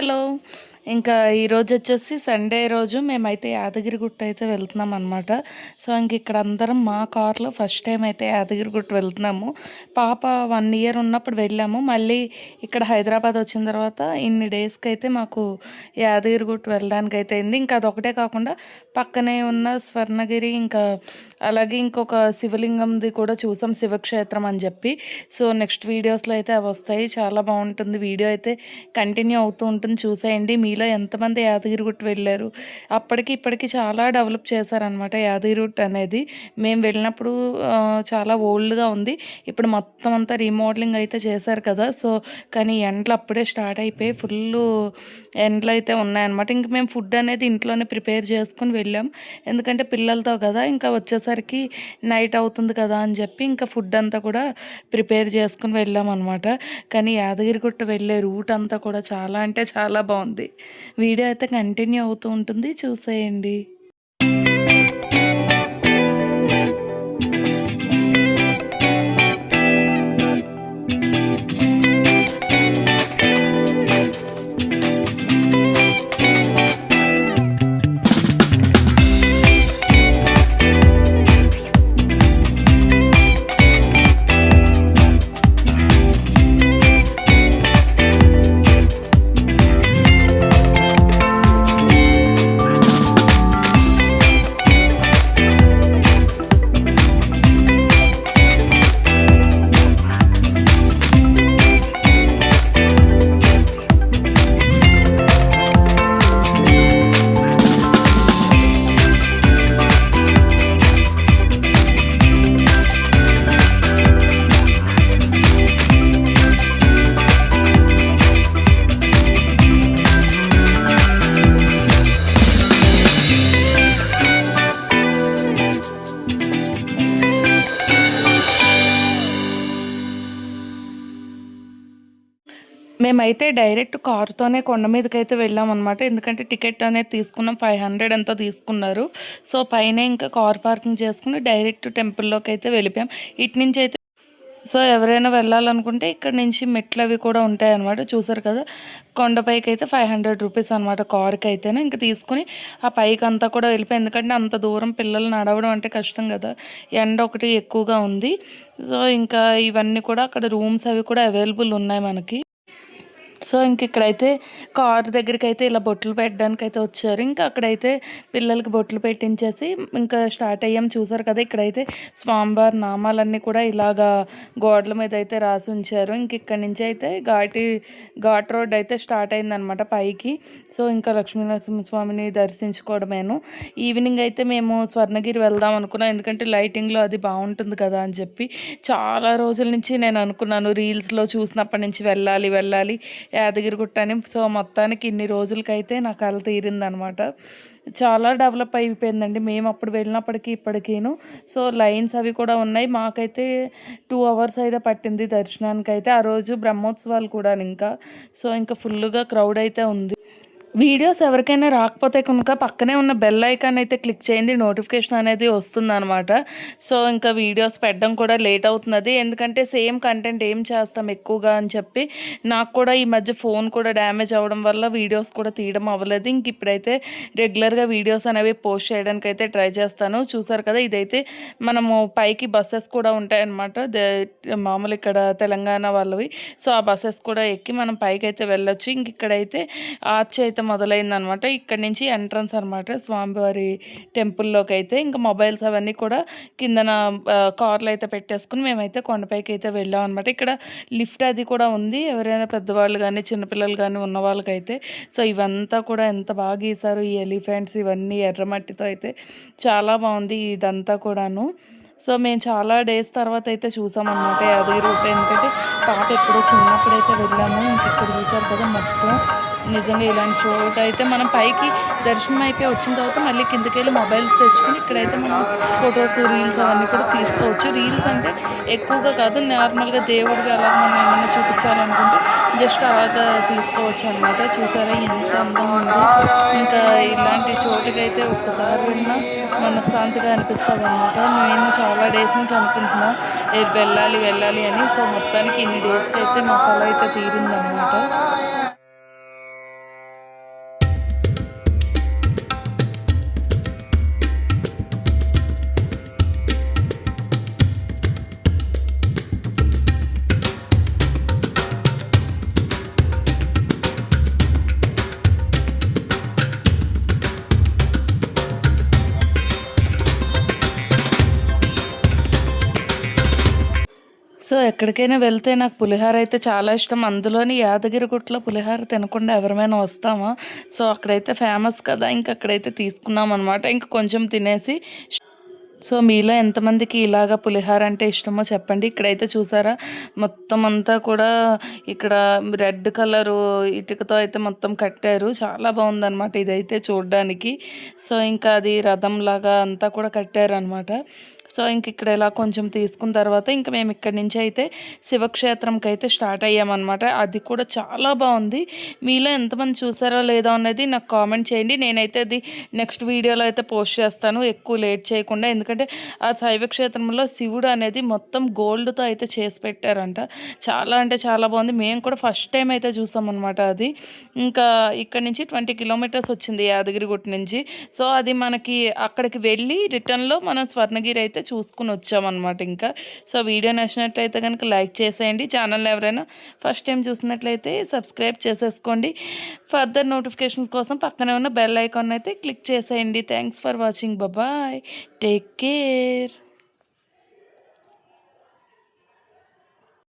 Hello. ఇంకా ఈరోజొచ్చేసి Sunday రోజు మేమైతే యాదగిరిగుట్ట అయితే వెళ్తున్నామనమాట. సో, ఇక్కడ అందరం మా కార్‌లో ఫస్ట్ టైమ్ అయితే యాదగిరిగుట్ట వెళ్తున్నాము. పాప 1 ఇయర్ ఉన్నప్పుడు వెళ్ళాము. మళ్ళీ ఇక్కడ హైదరాబాద్ వచ్చిన తర్వాత ఇన్ని డేస్‌కైతే మాకు యాదగిరిగుట్ట వెళ్ళడానికైతే అయింది. ఇంకా అదొకటే కాకుండా పక్కనే ఉన్న స్వర్ణగిరి, ఇంకా అలాగే ఇంకొక శివలింగంది కూడా చూసాం, శివక్షేత్రం అని చెప్పి. సో, నెక్స్ట్ వీడియోస్‌లో అయితే అవొస్తాయి. చాలా బావుంటుంది. వీడియో అయితే కంటిన్యూ అవుతూ ఉంటుంది, చూసేయండి. మీలో ఎంతమంది యాదగిరిగుట్ట వెళ్ళారు? అప్పటికి ఇప్పటికి చాలా డెవలప్ చేశారనమాట యాదగిరిగుట్ట అనేది. మేము వెళ్ళినప్పుడు చాలా ఓల్డ్‌గా ఉంది. ఇప్పుడు మొత్తం అంతా రీమోడలింగ్ అయితే చేశారు కదా! సో, కానీ ఎండలు అప్పుడే స్టార్ట్ అయిపోయి ఫుల్లు ఎండలైతే ఉన్నాయన్నమాట. ఇంక మేము ఫుడ్ అనేది ఇంట్లోనే ప్రిపేర్ చేసుకొని వెళ్ళాం. ఎందుకంటే పిల్లలతో కదా! ఇంకా వచ్చేసరికి నైట్ అవుతుంది కదా అని చెప్పి ఇంకా ఫుడ్ అంతా కూడా ప్రిపేర్ చేసుకొని వెళ్ళామన్నమాట. కానీ యాదగిరిగుట్ట వెళ్ళే రూట్ అంతా కూడా చాలా అంటే చాలా బావుంది. వీడియో అయితే కంటిన్యూ అవుతూ ఉంటుంది, చూసేయండి. మేమైతే డైరెక్ట్ కారుతోనే కొండ మీదకైతే వెళ్ళామన్నమాట. ఎందుకంటే టికెట్ అనేది తీసుకున్నాం, 500 ఎంతో తీసుకున్నారు. సో, పైనే ఇంకా కార్ పార్కింగ్ చేసుకుని డైరెక్ట్ టెంపుల్‌లోకైతే వెళ్ళిపోయాం. ఇటు నుంచి అయితే సో, ఎవరైనా వెళ్ళాలనుకుంటే ఇక్కడ నుంచి మెట్లవి కూడా ఉంటాయన్నమాట. చూసారు కదా! కొండపైకైతే 500 రూపీస్ అనమాట కారుకైతేనే. ఇంక తీసుకొని ఆ పైకంతా కూడా వెళ్ళిపోయాం. ఎందుకంటే అంత దూరం పిల్లలు నడవడం అంటే కష్టం కదా! ఎండ ఒకటి ఎక్కువగా ఉంది. సో, ఇంకా ఇవన్నీ కూడా అక్కడ రూమ్స్ అవి కూడా అవైలబుల్ ఉన్నాయి మనకి. సో, ఇక్కడైతే కారు దగ్గరికైతే ఇలా బొట్లు పెట్టడానికైతే వచ్చారు. ఇంకా అక్కడైతే పిల్లలకి బొట్లు పెట్టించేసి ఇంకా స్టార్ట్ అయ్యాం. చూసారు కదా! ఇక్కడైతే స్వామివారి నామాలన్నీ కూడా ఇలాగా గోడల మీద అయితే రాసి ఉంచారు. ఇక్కడి నుంచి అయితే ఘాట్ రోడ్ అయితే స్టార్ట్ అయిందనమాట పైకి. సో, ఇంకా లక్ష్మీనరసింహస్వామిని దర్శించుకోవడమేను. ఈవినింగ్ అయితే మేము స్వర్ణగిరి వెళ్దాం అనుకున్నాం. ఎందుకంటే లైటింగ్‌లో అది బాగుంటుంది కదా అని చెప్పి. చాలా రోజుల నుంచి నేను అనుకున్నాను, రీల్స్‌లో చూసినప్పటి నుంచి వెళ్ళాలి వెళ్ళాలి యాదగిరిగుట్ట అని. సో, మొత్తానికి ఇన్ని రోజులకైతే నా కల తీరిందనమాట. చాలా డెవలప్ అయిపోయిందండి మేము అప్పుడు వెళ్ళినప్పటికీ ఇప్పటికీను. సో, లైన్స్ అవి కూడా ఉన్నాయి. మాకైతే 2 అవర్స్ అయితే పట్టింది దర్శనానికైతే. ఆ రోజు బ్రహ్మోత్సవాలు కూడా ఇంకా. సో, ఇంకా ఫుల్లుగా క్రౌడ్ అయితే ఉంది. వీడియోస్ ఎవరికైనా రాకపోతే కనుక పక్కనే ఉన్న బెల్ ఐకాన్ అయితే క్లిక్ చేయండి, నోటిఫికేషన్ అనేది వస్తుందన్నమాట. సో, ఇంకా వీడియోస్ పెట్టడం కూడా లేట్ అవుతున్నది. ఎందుకంటే సేమ్ కంటెంట్ ఏం చేస్తాం ఎక్కువగా అని చెప్పి నాకు కూడా ఈ మధ్య ఫోన్ కూడా డ్యామేజ్ అవ్వడం వల్ల వీడియోస్ కూడా తీయడం అవ్వలేదు. ఇప్పుడైతే రెగ్యులర్గా వీడియోస్ అనేవి పోస్ట్ చేయడానికి అయితే ట్రై చేస్తాను. చూసారు కదా! ఇదైతే మనము పైకి బస్సెస్ కూడా ఉంటాయన్నమాట. మామూలు ఇక్కడ తెలంగాణ వాళ్ళవి. సో, ఆ బస్సెస్ కూడా ఎక్కి మనం పైకి అయితే వెళ్ళొచ్చు. ఇక్కడైతే ఆర్చ్ అయితే మొదలైందనమాట. ఇక్కడి నుంచి ఎంట్రన్స్ అనమాట స్వామివారి టెంపుల్లోకి అయితే. ఇంకా మొబైల్స్ అవన్నీ కూడా కిందన కార్లు అయితే పెట్టేసుకుని మేమైతే కొండపైకి అయితే వెళ్ళాం అనమాట. ఇక్కడ లిఫ్ట్ అది కూడా ఉంది, ఎవరైనా పెద్దవాళ్ళు కానీ చిన్నపిల్లలు కానీ ఉన్న వాళ్ళకైతే. సో, ఇవంతా కూడా ఎంత బాగా గీశారు, ఈ ఎలిఫెంట్స్ ఇవన్నీ ఎర్రమట్టితో అయితే చాలా బాగుంది ఇదంతా కూడాను. సో, మేము చాలా డేస్ తర్వాత అయితే చూసామన్నమాట యాదగిరిగుట్ట. ఎందుకంటే పాప ఎప్పుడో చిన్నప్పుడైతే వెళ్ళాము. ఇక్కడ చూసారు కదా మొత్తం నిజంగా ఇలాంటి చోట అయితే మనం పైకి దర్శనం అయిపోయి వచ్చిన తర్వాత మళ్ళీ కిందకి వెళ్ళి మొబైల్స్ తెచ్చుకొని ఇక్కడైతే మనం ఫొటోస్ రీల్స్ అవన్నీ కూడా తీసుకోవచ్చు. రీల్స్ అంటే ఎక్కువగా కాదు, నార్మల్గా దేవుడికి అలా మనం ఏమైనా చూపించాలనుకుంటే జస్ట్ అలాగా తీసుకోవచ్చు అనమాట. చూసారా ఎంత అందంగా ఉందో. ఇంకా ఇలాంటి చోటుకైతే ఒక్కసారి వెళ్ళినా మనశ్శాంతిగా అనిపిస్తుంది అనమాట. నేను చాలా డేస్ నుంచి అనుకుంటున్నా వెళ్ళాలి వెళ్ళాలి అని. సో, మొత్తానికి ఇన్ని డేస్కి అయితే మా కళ అయితే తీరిందనమాట. సో, ఎక్కడికైనా వెళ్తే నాకు పులిహోర అయితే చాలా ఇష్టం. అందులోని యాదగిరిగుట్టలో పులిహోర తినకుండా ఎవరమైనా వస్తామా? సో, అక్కడైతే ఫేమస్ కదా! ఇంక అక్కడైతే తీసుకున్నామనమాట. ఇంక కొంచెం తినేసి సో, మీలో ఎంతమందికి ఇలాగ పులిహోర అంటే ఇష్టమో చెప్పండి. ఇక్కడైతే చూసారా మొత్తం అంతా కూడా ఇక్కడ రెడ్ కలరు ఇటుకతో అయితే మొత్తం కట్టారు. చాలా బావుందనమాట ఇదైతే చూడ్డానికి. సో, ఇంకా అది రథంలాగా అంతా కూడా కట్టారనమాట. సో, ఇంక ఇక్కడ ఇలా కొంచెం తీసుకున్న తర్వాత ఇంక మేము ఇక్కడి నుంచి అయితే శివక్షేత్రంకైతే స్టార్ట్ అయ్యామనమాట. అది కూడా చాలా బావుంది. మీలో ఎంతమంది చూసారో లేదో అనేది నాకు కామెంట్ చేయండి. నేనైతే అది నెక్స్ట్ వీడియోలో అయితే పోస్ట్ చేస్తాను ఎక్కువ లేట్ చేయకుండా. ఎందుకంటే ఆ శైవ క్షేత్రంలో శివుడు అనేది మొత్తం గోల్డ్‌తో అయితే చేసి పెట్టారంట. చాలా అంటే చాలా బాగుంది. మేము కూడా ఫస్ట్ టైం అయితే చూసామన్నమాట అది. ఇంకా ఇక్కడి నుంచి 20 కిలోమీటర్స్ వచ్చింది యాదగిరిగుట్ట నుంచి. సో, అది మనకి అక్కడికి వెళ్ళి రిటర్న్‌లో మనం స్వర్ణగిరి అయితే చూసుకొని వచ్చామన్నమాట ఇంకా. సో, వీడియో నచ్చినట్లయితే గనుక లైక్ చేసేయండి. ఛానల్‌ని ఎవరైనా ఫస్ట్ టైం చూసినట్లయితే సబ్స్క్రైబ్ చేసేసుకోండి. ఫర్దర్ నోటిఫికేషన్స్ కోసం పక్కనే ఉన్న బెల్ ఐకాన్ అయితే క్లిక్ చేసేయండి. Thanks for watching. Bye. Take care.